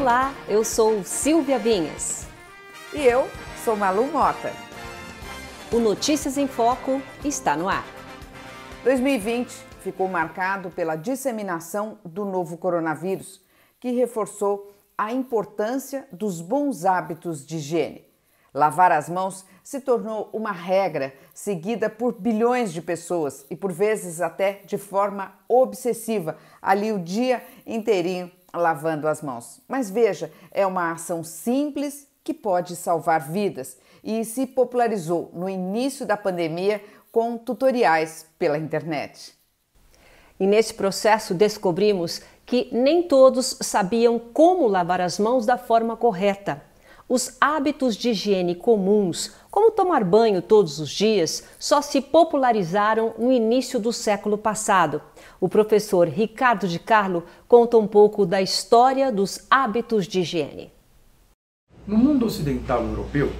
Olá, eu sou Silvia Vinhas. E eu sou Malu Mota. O Notícias em Foco está no ar. 2020 ficou marcado pela disseminação do novo coronavírus, que reforçou a importância dos bons hábitos de higiene. Lavar as mãos se tornou uma regra seguida por bilhões de pessoas e, por vezes, até de forma obsessiva, ali o dia inteirinho lavando as mãos. Mas veja, é uma ação simples que pode salvar vidas e se popularizou no início da pandemia com tutoriais pela internet. E nesse processo descobrimos que nem todos sabiam como lavar as mãos da forma correta. Os hábitos de higiene comuns, como tomar banho todos os dias, só se popularizaram no início do século passado. O professor Ricardo de Carlo conta um pouco da história dos hábitos de higiene. No mundo ocidental europeu,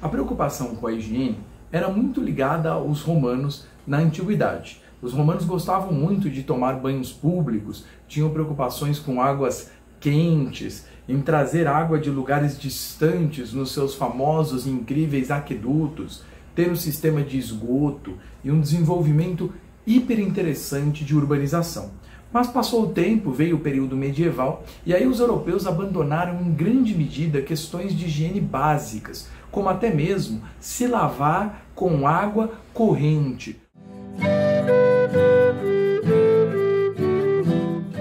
a preocupação com a higiene era muito ligada aos romanos na antiguidade. Os romanos gostavam muito de tomar banhos públicos, tinham preocupações com águas quentes, em trazer água de lugares distantes nos seus famosos e incríveis aquedutos, ter um sistema de esgoto e um desenvolvimento hiper interessante de urbanização. Mas passou o tempo, veio o período medieval e aí os europeus abandonaram em grande medida questões de higiene básicas, como até mesmo se lavar com água corrente.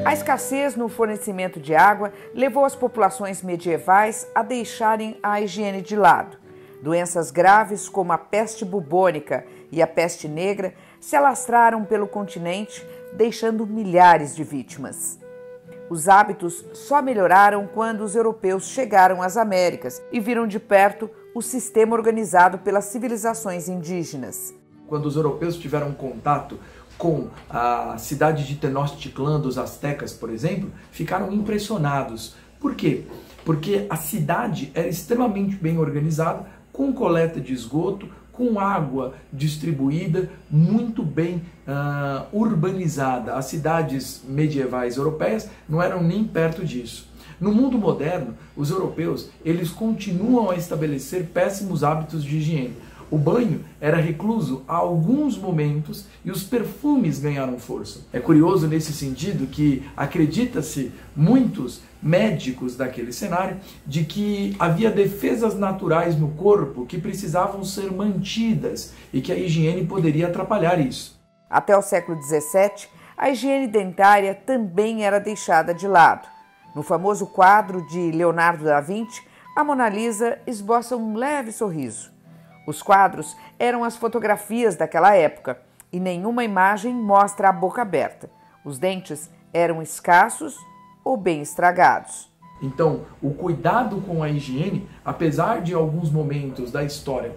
A escassez no fornecimento de água levou as populações medievais a deixarem a higiene de lado. Doenças graves como a peste bubônica e a peste negra se alastraram pelo continente, deixando milhares de vítimas. Os hábitos só melhoraram quando os europeus chegaram às Américas e viram de perto o sistema organizado pelas civilizações indígenas. Quando os europeus tiveram contato com a cidade de Tenochtitlan dos astecas, por exemplo, ficaram impressionados. Por quê? Porque a cidade era extremamente bem organizada, com coleta de esgoto, com água distribuída, muito bem urbanizada. As cidades medievais europeias não eram nem perto disso. No mundo moderno, os europeus eles continuam a estabelecer péssimos hábitos de higiene. O banho era recluso a alguns momentos e os perfumes ganharam força. É curioso nesse sentido que acredita-se, muitos médicos daquele cenário, de que havia defesas naturais no corpo que precisavam ser mantidas e que a higiene poderia atrapalhar isso. Até o século XVII, a higiene dentária também era deixada de lado. No famoso quadro de Leonardo da Vinci, a Mona Lisa esboça um leve sorriso. Os quadros eram as fotografias daquela época e nenhuma imagem mostra a boca aberta. Os dentes eram escassos ou bem estragados. Então, o cuidado com a higiene, apesar de alguns momentos da história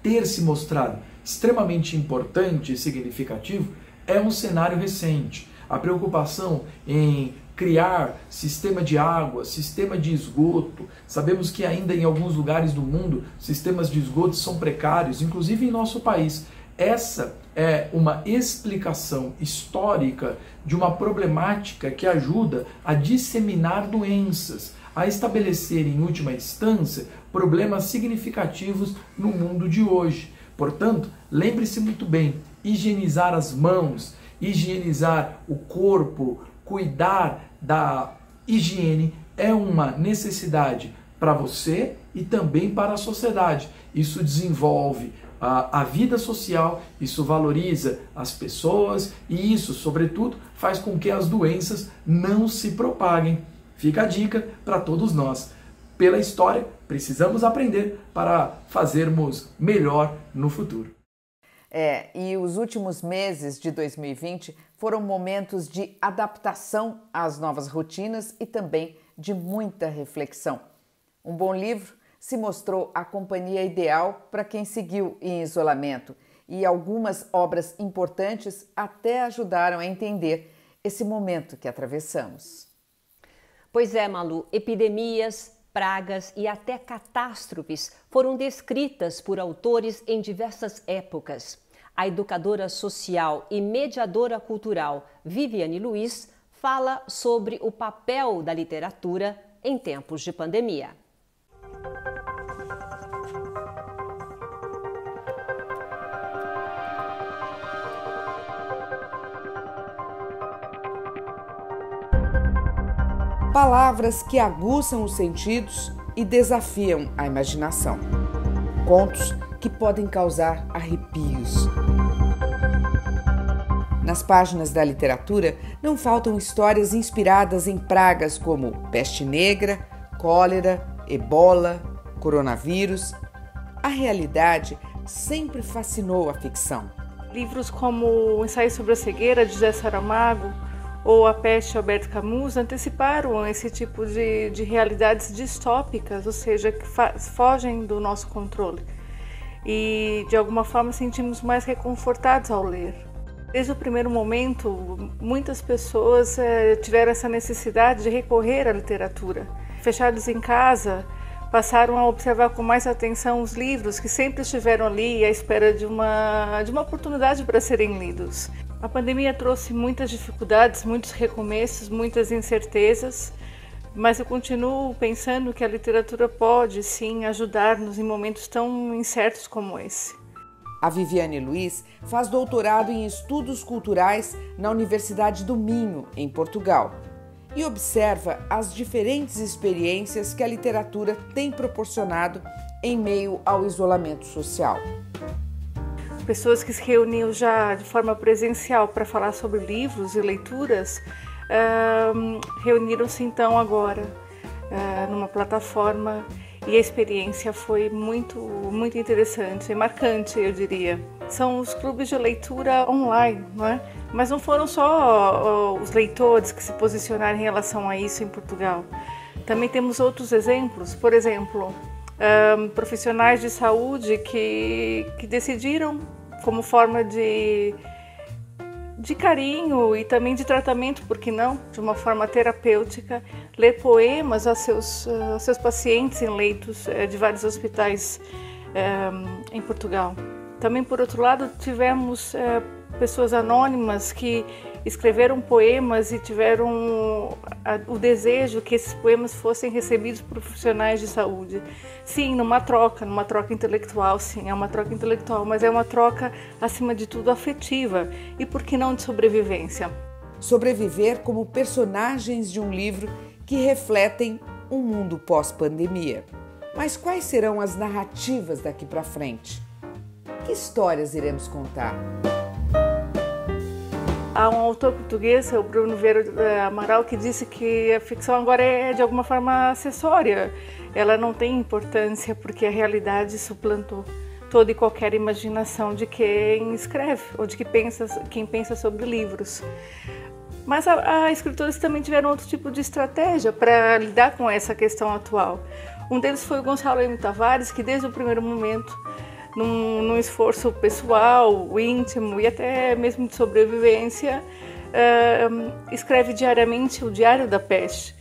ter se mostrado extremamente importante e significativo, é um cenário recente. A preocupação em criar sistema de água, sistema de esgoto. Sabemos que ainda em alguns lugares do mundo sistemas de esgoto são precários, inclusive em nosso país. Essa é uma explicação histórica de uma problemática que ajuda a disseminar doenças, a estabelecer em última instância problemas significativos no mundo de hoje. Portanto, lembre-se muito bem, higienizar as mãos, higienizar o corpo, cuidar da higiene é uma necessidade para você e também para a sociedade. Isso desenvolve a vida social, isso valoriza as pessoas e isso, sobretudo, faz com que as doenças não se propaguem. Fica a dica para todos nós. Pela história, precisamos aprender para fazermos melhor no futuro. E os últimos meses de 2020 foram momentos de adaptação às novas rotinas e também de muita reflexão. Um bom livro se mostrou a companhia ideal para quem seguiu em isolamento e algumas obras importantes até ajudaram a entender esse momento que atravessamos. Pois é, Malu, epidemias, pragas e até catástrofes foram descritas por autores em diversas épocas. A educadora social e mediadora cultural Viviane Luiz fala sobre o papel da literatura em tempos de pandemia. Palavras que aguçam os sentidos e desafiam a imaginação. Contos que podem causar arrepios. Nas páginas da literatura não faltam histórias inspiradas em pragas como peste negra, cólera, ebola, coronavírus. A realidade sempre fascinou a ficção. Livros como O Ensaio sobre a Cegueira, de José Saramago, ou A Peste, de Albert Camus, anteciparam esse tipo de realidades distópicas, ou seja, que fogem do nosso controle. E, de alguma forma, sentimos mais reconfortados ao ler. Desde o primeiro momento, muitas pessoas tiveram essa necessidade de recorrer à literatura. Fechados em casa, passaram a observar com mais atenção os livros que sempre estiveram ali à espera de uma oportunidade para serem lidos. A pandemia trouxe muitas dificuldades, muitos recomeços, muitas incertezas, mas eu continuo pensando que a literatura pode, sim, ajudar-nos em momentos tão incertos como esse. A Viviane Luiz faz doutorado em Estudos Culturais na Universidade do Minho, em Portugal, e observa as diferentes experiências que a literatura tem proporcionado em meio ao isolamento social. Pessoas que se reuniam já de forma presencial para falar sobre livros e leituras, reuniram-se então agora numa plataforma. E a experiência foi muito interessante e marcante, eu diria. São os clubes de leitura online, não é? Mas não foram só os leitores que se posicionaram em relação a isso em Portugal. Também temos outros exemplos, por exemplo, profissionais de saúde que decidiram, como forma de carinho e também de tratamento, por que não, de uma forma terapêutica, ler poemas aos seus pacientes em leitos de vários hospitais em Portugal. Também, por outro lado, tivemos pessoas anônimas que escreveram poemas e tiveram o desejo que esses poemas fossem recebidos por profissionais de saúde. Sim, numa troca intelectual, sim, é uma troca intelectual, mas é uma troca, acima de tudo, afetiva e, por que não, de sobrevivência. Sobreviver como personagens de um livro que refletem um mundo pós-pandemia. Mas quais serão as narrativas daqui para frente? Que histórias iremos contar? Há um autor português, o Bruno Vieira Amaral, que disse que a ficção agora é de alguma forma acessória. Ela não tem importância porque a realidade suplantou toda e qualquer imaginação de quem escreve ou de quem pensa sobre livros. Mas há escritores que também tiveram outro tipo de estratégia para lidar com essa questão atual. Um deles foi o Gonçalo M. Tavares, que desde o primeiro momento, num esforço pessoal, íntimo e até mesmo de sobrevivência, escreve diariamente o Diário da Peste.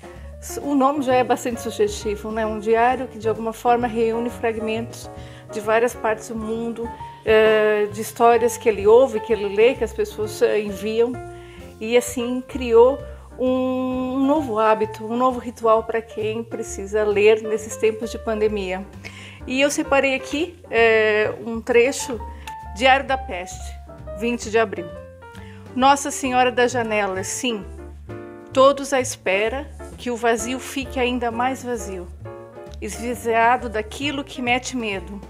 O nome já é bastante sugestivo, né? Um diário que de alguma forma reúne fragmentos de várias partes do mundo, de histórias que ele ouve, que ele lê, que as pessoas enviam, e assim criou um novo hábito, um novo ritual para quem precisa ler nesses tempos de pandemia. E eu separei aqui um trecho, Diário da Peste, 20 de abril. Nossa Senhora das Janelas, sim, todos à espera que o vazio fique ainda mais vazio, esvaziado daquilo que mete medo.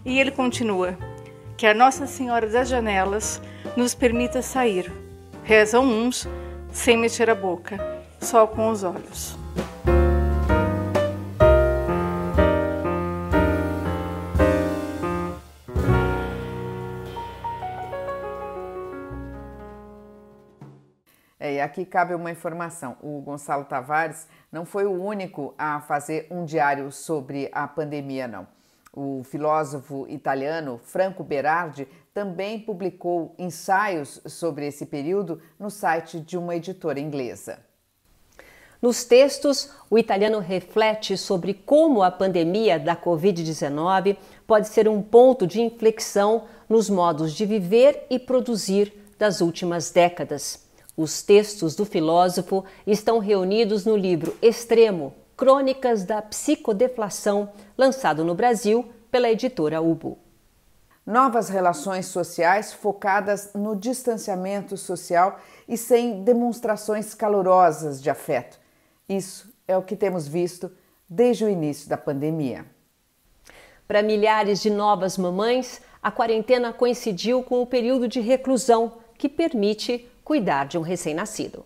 E ele continua, que a Nossa Senhora das Janelas nos permita sair. Rezam uns, sem mexer a boca, só com os olhos. E aqui cabe uma informação. O Gonçalo Tavares não foi o único a fazer um diário sobre a pandemia, não. O filósofo italiano Franco Berardi também publicou ensaios sobre esse período no site de uma editora inglesa. Nos textos, o italiano reflete sobre como a pandemia da Covid-19 pode ser um ponto de inflexão nos modos de viver e produzir das últimas décadas. Os textos do filósofo estão reunidos no livro Extremo, Crônicas da Psicodeflação, lançado no Brasil pela editora Ubu. Novas relações sociais focadas no distanciamento social e sem demonstrações calorosas de afeto. Isso é o que temos visto desde o início da pandemia. Para milhares de novas mamães, a quarentena coincidiu com o período de reclusão que permite cuidar de um recém-nascido.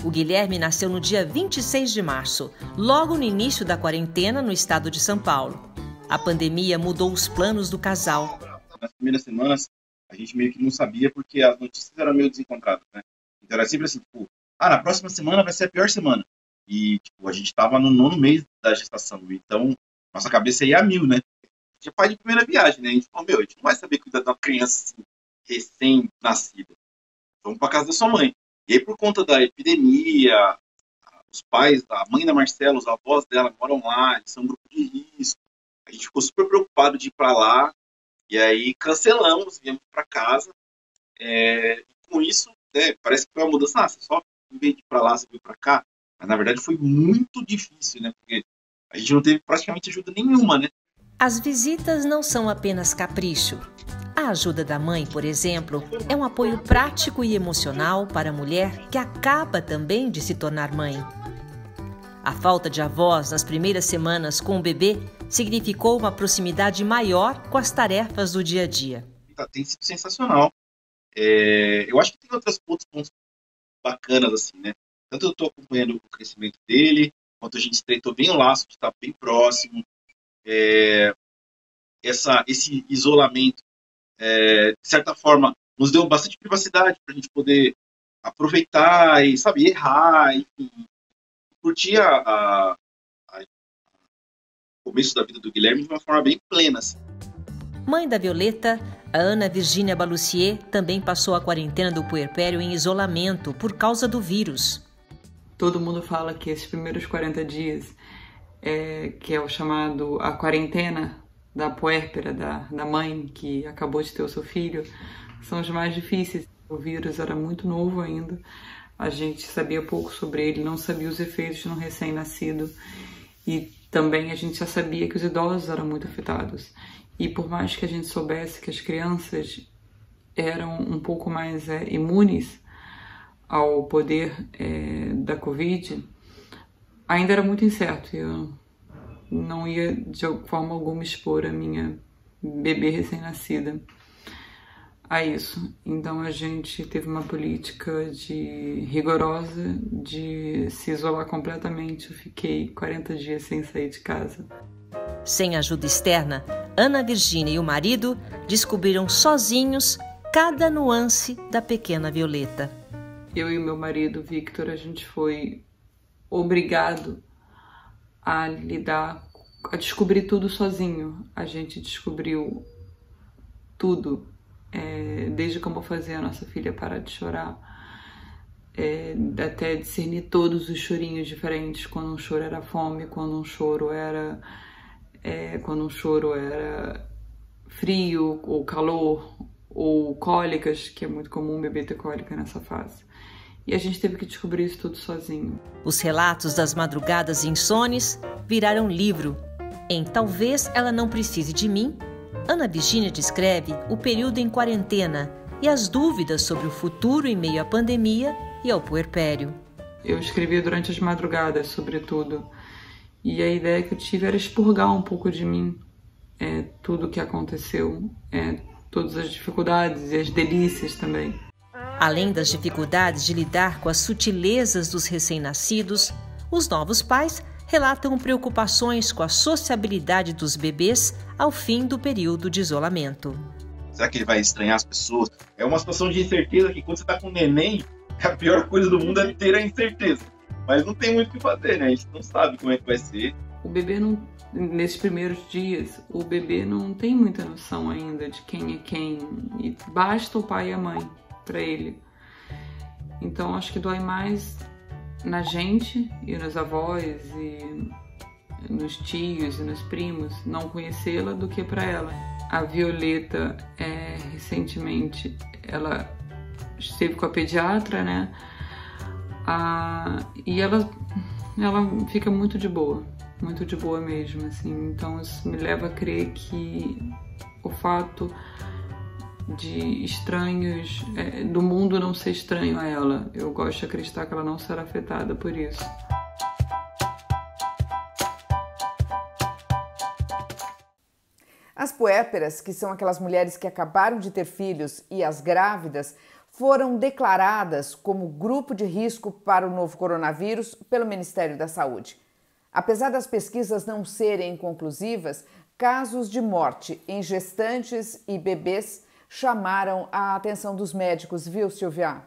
O Guilherme nasceu no dia 26 de março, logo no início da quarentena no estado de São Paulo. A pandemia mudou os planos do casal. Nas primeiras semanas, a gente meio que não sabia porque as notícias eram meio desencontradas, né? Então era sempre assim, tipo, na próxima semana vai ser a pior semana. E, tipo, a gente estava no 9º mês da gestação, então nossa cabeça ia a mil, né? A gente é pai de primeira viagem, né? A gente falou, a gente não vai saber cuidar de uma criança assim, recém-nascida. Vamos para casa da sua mãe. E aí, por conta da epidemia, os pais, a mãe da Marcela, os avós dela moram lá, eles são um grupo de risco. A gente ficou super preocupado de ir para lá, e aí cancelamos, viemos para casa. E com isso, parece que foi uma mudança. Você só em vez de ir para lá, você veio para cá. Mas na verdade foi muito difícil, né? Porque a gente não teve praticamente ajuda nenhuma, né? As visitas não são apenas capricho. A ajuda da mãe, por exemplo, é um apoio prático e emocional para a mulher que acaba também de se tornar mãe. A falta de avós nas primeiras semanas com o bebê significou uma proximidade maior com as tarefas do dia a dia. Tem sido sensacional. Eu acho que tem outros pontos bacanas, assim, né? Tanto eu estou acompanhando o crescimento dele, quanto a gente estreitou bem o laço, de estar bem próximo. Esse isolamento, de certa forma, nos deu bastante privacidade para a gente poder aproveitar e, sabe, errar, enfim, curtir o começo da vida do Guilherme de uma forma bem plena. Assim. Mãe da Violeta, a Ana Virgínia Balussier também passou a quarentena do puerpério em isolamento por causa do vírus. Todo mundo fala que esses primeiros 40 dias, que é o chamado a quarentena da puérpera, da mãe que acabou de ter o seu filho, são os mais difíceis. O vírus era muito novo ainda, a gente sabia pouco sobre ele, não sabia os efeitos de um recém-nascido e também a gente já sabia que os idosos eram muito afetados. E por mais que a gente soubesse que as crianças eram um pouco mais imunes ao poder da Covid, ainda era muito incerto. Eu não ia de forma alguma expor a minha bebê recém-nascida a isso. Então a gente teve uma política rigorosa de se isolar completamente. Eu fiquei 40 dias sem sair de casa. Sem ajuda externa, Ana Virgínia e o marido descobriram sozinhos cada nuance da pequena Violeta. Eu e o meu marido, Victor, a gente foi obrigado a descobrir tudo sozinho. A gente descobriu tudo, desde como fazer a nossa filha parar de chorar, até discernir todos os chorinhos diferentes, quando um choro era fome, quando um choro era frio ou calor, ou cólicas, que é muito comum o bebê ter cólica nessa fase. E a gente teve que descobrir isso tudo sozinho. Os relatos das madrugadas insones viraram livro. Em Talvez Ela Não Precise de Mim, Ana Virgínia descreve o período em quarentena e as dúvidas sobre o futuro em meio à pandemia e ao puerpério. Eu escrevi durante as madrugadas, sobretudo, e a ideia que eu tive era expurgar um pouco de mim tudo o que aconteceu, todas as dificuldades e as delícias também. Além das dificuldades de lidar com as sutilezas dos recém-nascidos, os novos pais relatam preocupações com a sociabilidade dos bebês ao fim do período de isolamento. Será que ele vai estranhar as pessoas? É uma situação de incerteza que quando você está com um neném, a pior coisa do mundo é ter a incerteza. Mas não tem muito o que fazer, né? A gente não sabe como é que vai ser. O bebê nesses primeiros dias, o bebê não tem muita noção ainda de quem é quem. E basta o pai e a mãe para ele. Então acho que dói mais na gente e nos avós e nos tios e nos primos não conhecê-la do que para ela. A Violeta, recentemente, ela esteve com a pediatra, né? E ela fica muito de boa mesmo, assim. Então isso me leva a crer que o fato de estranhos, do mundo não ser estranho a ela, eu gosto de acreditar que ela não será afetada por isso. As puérperas, que são aquelas mulheres que acabaram de ter filhos, e as grávidas, foram declaradas como grupo de risco para o novo coronavírus pelo Ministério da Saúde. Apesar das pesquisas não serem conclusivas, casos de morte em gestantes e bebês chamaram a atenção dos médicos, viu, Silvia?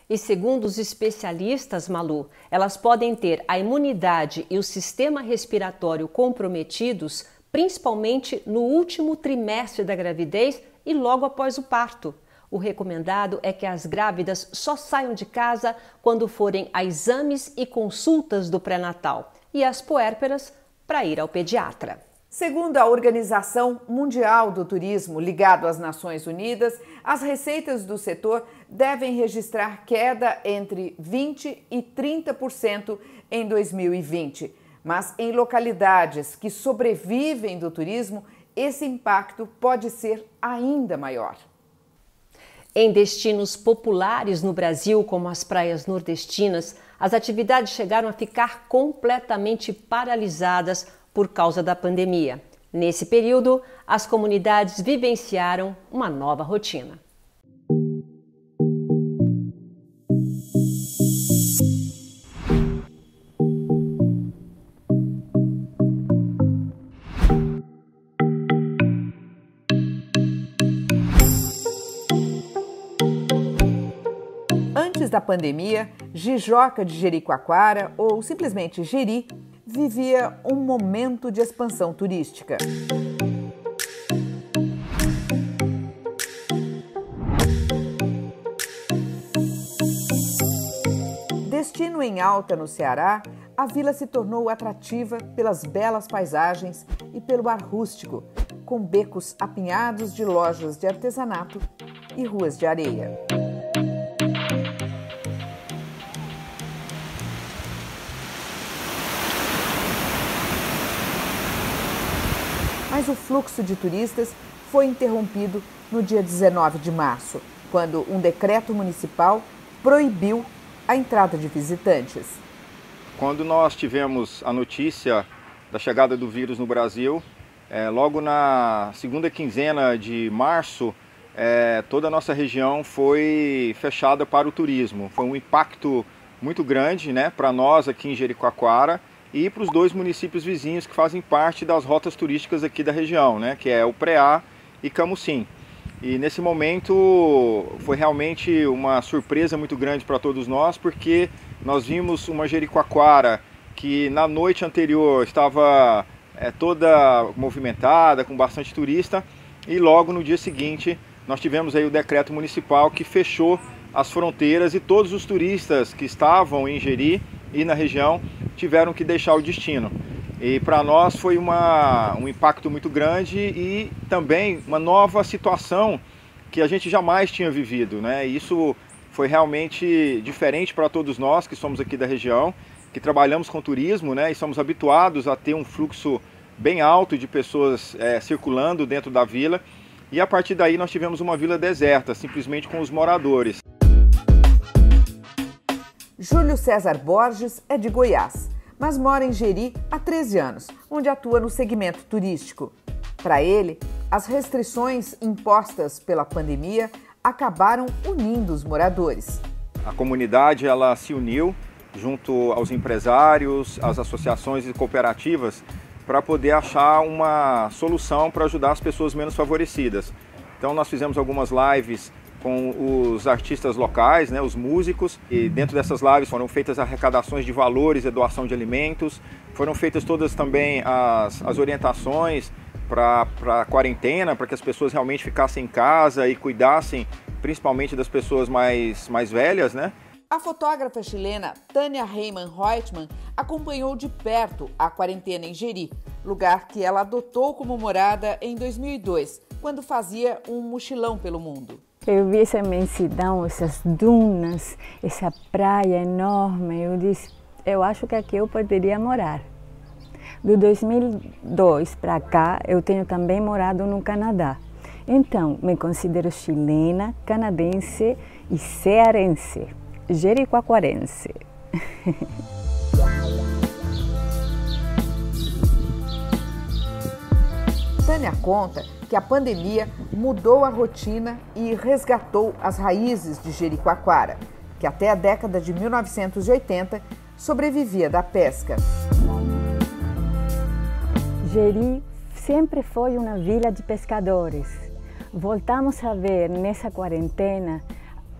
E segundo os especialistas, Malu, elas podem ter a imunidade e o sistema respiratório comprometidos, principalmente no último trimestre da gravidez e logo após o parto. O recomendado é que as grávidas só saiam de casa quando forem a exames e consultas do pré-natal e as puérperas para ir ao pediatra. Segundo a Organização Mundial do Turismo, ligado às Nações Unidas, as receitas do setor devem registrar queda entre 20% e 30% em 2020. Mas em localidades que sobrevivem do turismo, esse impacto pode ser ainda maior. Em destinos populares no Brasil, como as praias nordestinas, as atividades chegaram a ficar completamente paralisadas por causa da pandemia. Nesse período, as comunidades vivenciaram uma nova rotina. Antes da pandemia, Jijoca de Jericoacoara, ou simplesmente Jeri, vivia um momento de expansão turística. Destino em alta no Ceará, a vila se tornou atrativa pelas belas paisagens e pelo ar rústico, com becos apinhados de lojas de artesanato e ruas de areia. Mas o fluxo de turistas foi interrompido no dia 19 de março, quando um decreto municipal proibiu a entrada de visitantes. Quando nós tivemos a notícia da chegada do vírus no Brasil, logo na segunda quinzena de março, toda a nossa região foi fechada para o turismo. Foi um impacto muito grande, né, para nós aqui em Jericoacoara, e para os 2 municípios vizinhos que fazem parte das rotas turísticas aqui da região, né, que é o Preá e Camusim. E nesse momento foi realmente uma surpresa muito grande para todos nós, porque nós vimos uma Jericoacoara que na noite anterior estava toda movimentada, com bastante turista, e logo no dia seguinte nós tivemos aí o decreto municipal que fechou as fronteiras e todos os turistas que estavam em Jeri e na região tiveram que deixar o destino. E para nós foi um impacto muito grande e também uma nova situação que a gente jamais tinha vivido, né? Isso foi realmente diferente para todos nós que somos aqui da região, que trabalhamos com turismo, né? E somos habituados a ter um fluxo bem alto de pessoas circulando dentro da vila. E a partir daí nós tivemos uma vila deserta, simplesmente com os moradores. Júlio César Borges é de Goiás, mas mora em Jeri há 13 anos, onde atua no segmento turístico. Para ele, as restrições impostas pela pandemia acabaram unindo os moradores. A comunidade ela se uniu junto aos empresários, às associações e cooperativas para poder achar uma solução para ajudar as pessoas menos favorecidas. Então nós fizemos algumas lives com os artistas locais, né, os músicos, e dentro dessas lives foram feitas arrecadações de valores e doação de alimentos, foram feitas todas também as orientações para a quarentena, para que as pessoas realmente ficassem em casa e cuidassem principalmente das pessoas mais velhas, né? A fotógrafa chilena Tânia Heyman Reutemann acompanhou de perto a quarentena em Jeri, lugar que ela adotou como morada em 2002, quando fazia um mochilão pelo mundo. Eu vi essa imensidão, essas dunas, essa praia enorme. Eu disse, eu acho que aqui eu poderia morar. De 2002 para cá, eu tenho também morado no Canadá. Então, me considero chilena, canadense e cearense, jericoacoarense. Tânia conta que a pandemia mudou a rotina e resgatou as raízes de Jericoacoara, que até a década de 1980 sobrevivia da pesca. Jeri sempre foi uma vila de pescadores. Voltamos a ver nessa quarentena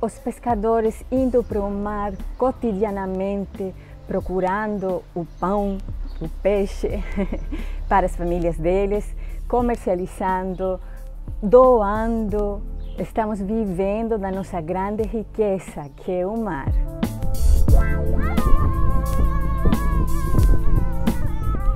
os pescadores indo para o mar cotidianamente, procurando o pão, o peixe para as famílias deles, comercializando, doando. Estamos vivendo da nossa grande riqueza, que é o mar.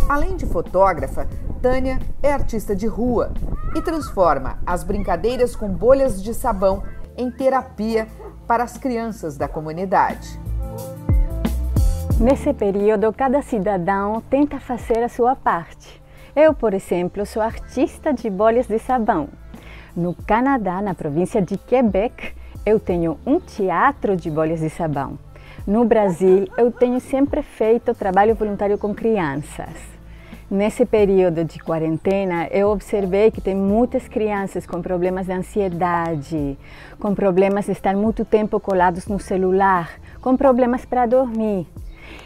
Além de fotógrafa, Tânia é artista de rua e transforma as brincadeiras com bolhas de sabão em terapia para as crianças da comunidade. Nesse período, cada cidadão tenta fazer a sua parte. Eu, por exemplo, sou artista de bolhas de sabão. No Canadá, na província de Quebec, eu tenho um teatro de bolhas de sabão. No Brasil, eu tenho sempre feito trabalho voluntário com crianças. Nesse período de quarentena, eu observei que tem muitas crianças com problemas de ansiedade, com problemas de estar muito tempo colados no celular, com problemas para dormir.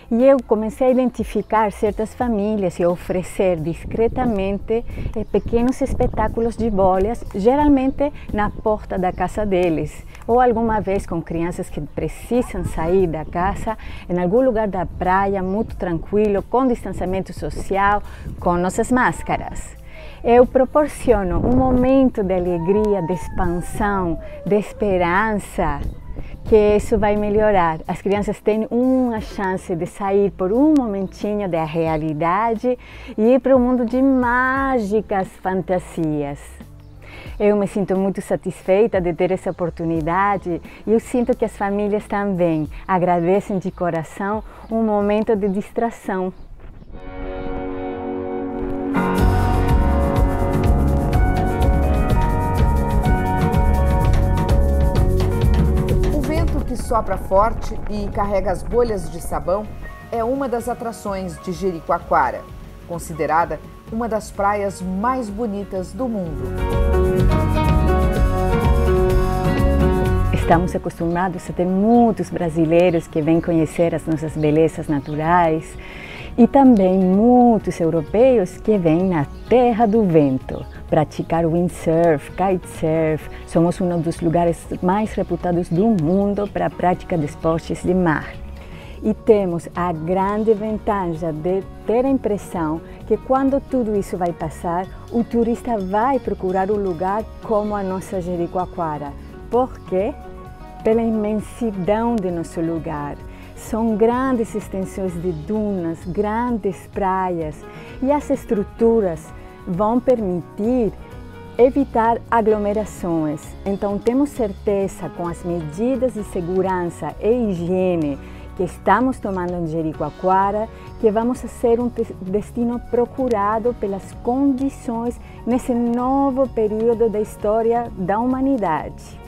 E eu comecei a identificar certas famílias e oferecer discretamente pequenos espetáculos de bolhas, geralmente na porta da casa deles, ou alguma vez com crianças que precisam sair da casa, em algum lugar da praia, muito tranquilo, com distanciamento social, com nossas máscaras. Eu proporciono um momento de alegria, de expansão, de esperança, que isso vai melhorar. As crianças têm uma chance de sair por um momentinho da realidade e ir para o mundo de mágicas fantasias. Eu me sinto muito satisfeita de ter essa oportunidade e eu sinto que as famílias também agradecem de coração um momento de distração. Que sopra forte e carrega as bolhas de sabão é uma das atrações de Jericoacoara, considerada uma das praias mais bonitas do mundo. Estamos acostumados a ter muitos brasileiros que vêm conhecer as nossas belezas naturais e também muitos europeus que vêm na Terra do Vento praticar windsurf, kitesurf. Somos um dos lugares mais reputados do mundo para a prática de esportes de mar. E temos a grande vantagem de ter a impressão que quando tudo isso vai passar, o turista vai procurar um lugar como a nossa Jericoacoara. Por quê? Pela imensidão de nosso lugar. São grandes extensões de dunas, grandes praias e as estruturas vão permitir evitar aglomerações. Então temos certeza com as medidas de segurança e higiene que estamos tomando em Jericoacoara que vamos ser um destino procurado pelas condições nesse novo período da história da humanidade.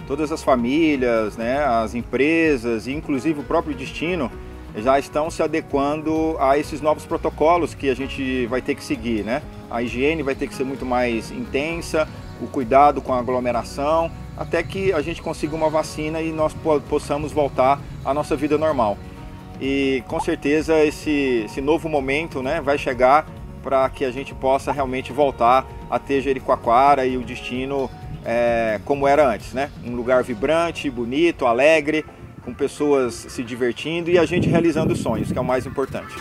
Todas as famílias, né, as empresas e inclusive o próprio destino já estão se adequando a esses novos protocolos que a gente vai ter que seguir, né? A higiene vai ter que ser muito mais intensa, o cuidado com a aglomeração, até que a gente consiga uma vacina e nós possamos voltar à nossa vida normal. E com certeza esse novo momento, né, vai chegar para que a gente possa realmente voltar a ter Jericoacoara e o destino como era antes, né? Um lugar vibrante, bonito, alegre, com pessoas se divertindo e a gente realizando os sonhos, que é o mais importante.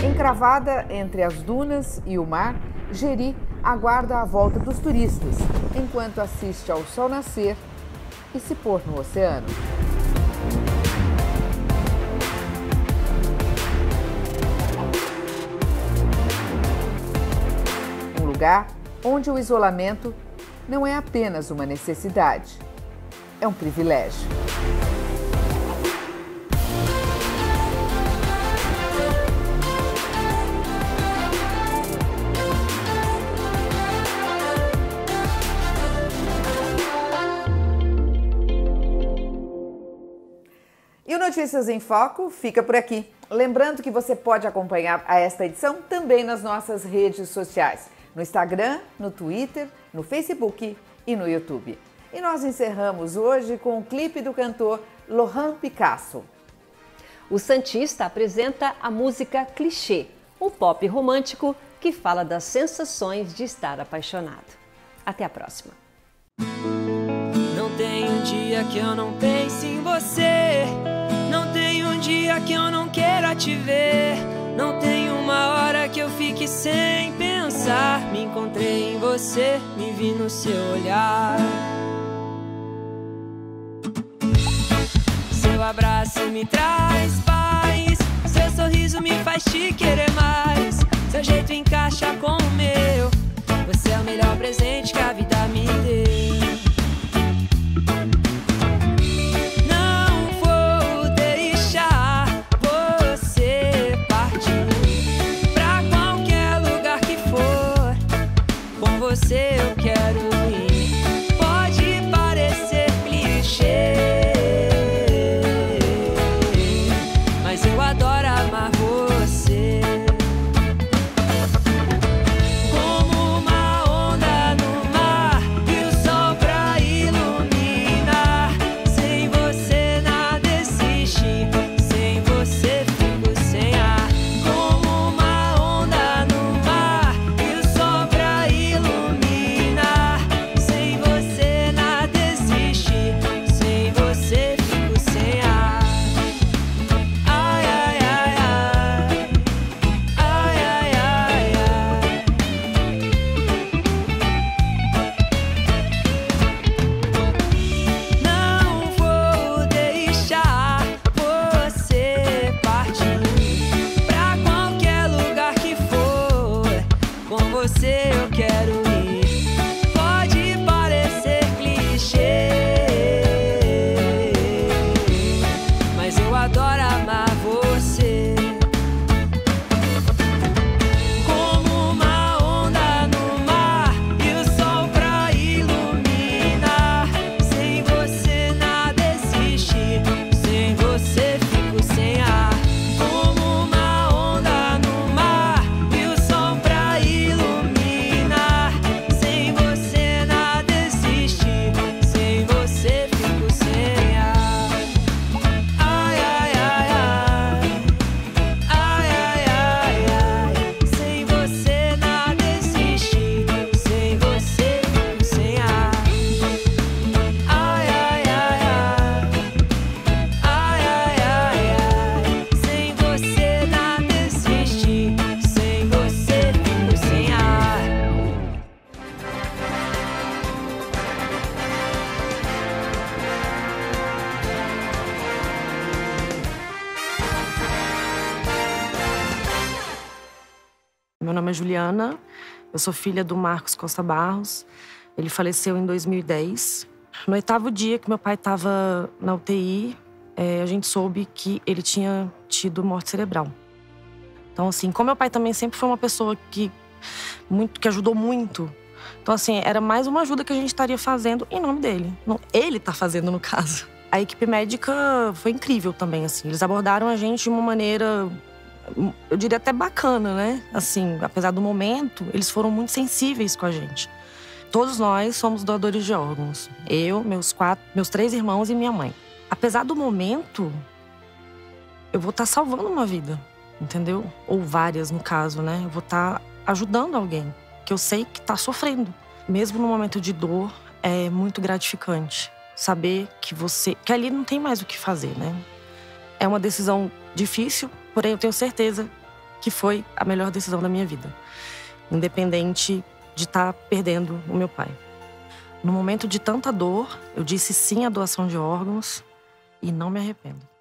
Encravada entre as dunas e o mar, Jeri aguarda a volta dos turistas, enquanto assiste ao sol nascer e se pôr no oceano. Um lugar onde o isolamento não é apenas uma necessidade, é um privilégio. E o Notícias em Foco fica por aqui. Lembrando que você pode acompanhar esta edição também nas nossas redes sociais, no Instagram, no Twitter, no Facebook e no YouTube. E nós encerramos hoje com o clipe do cantor Laurent Picasso. O Santista apresenta a música Clichê, um pop romântico que fala das sensações de estar apaixonado. Até a próxima. Não tem um dia que eu não pense em você. Não tem um dia que eu não queira te ver. Não tem uma hora que eu fique sem pensar. Me encontrei em você, me vi no seu olhar. Seu abraço me traz paz. Seu sorriso me faz te querer mais. Seu jeito encaixa com o meu. Você é o melhor presente que a vida me deu. Você eu quero ir. Pode parecer clichê, mas eu adoro amar você. Como uma onda no mar e o sol pra iluminar. Sem você nada existe, sem você fico sem ar. Como uma onda no mar e o sol pra iluminar. Sem você nada existe, sem você fico sem ar. Ai, ai, ai, ai. Ai, ai, ai, ai. Não vou deixar você partir pra qualquer lugar que for. Com você eu quero ir. Pode parecer clichê, mas eu adoro amar você. Como uma onda no mar e o sol pra iluminar. Sem você nada existe, sem você fico sem ar. Como uma onda no mar e o sol pra iluminar. Sem você nada existe, sem você fico sem ar. Ai, ai, ai, ai. Ai, ai, ai, ai. Sem você nada existe, sem você fico sem ar. Ai, ai, ai, ai. Ai, ai, ai, ai. Sem você nada existe, sem você fico sem ar. Meu nome é Juliana, eu sou filha do Marcos Costa Barros. Ele faleceu em 2010. No 8º dia que meu pai estava na UTI, a gente soube que ele tinha tido morte cerebral. Então, assim, como meu pai também sempre foi uma pessoa que ajudou muito, então, assim, era mais uma ajuda que a gente estaria fazendo em nome dele. Não, ele tá fazendo, no caso. A equipe médica foi incrível também, assim. Eles abordaram a gente de uma maneira, eu diria até bacana, né? Assim, apesar do momento, eles foram muito sensíveis com a gente. Todos nós somos doadores de órgãos. Eu, meus 3 irmãos e minha mãe. Apesar do momento, eu vou estar salvando uma vida, entendeu? Ou várias, no caso, né? Eu vou estar ajudando alguém que eu sei que está sofrendo. Mesmo no momento de dor, é muito gratificante saber que ali não tem mais o que fazer, né? É uma decisão difícil, porém eu tenho certeza que foi a melhor decisão da minha vida. Independente de estar perdendo o meu pai. No momento de tanta dor, eu disse sim à doação de órgãos e não me arrependo.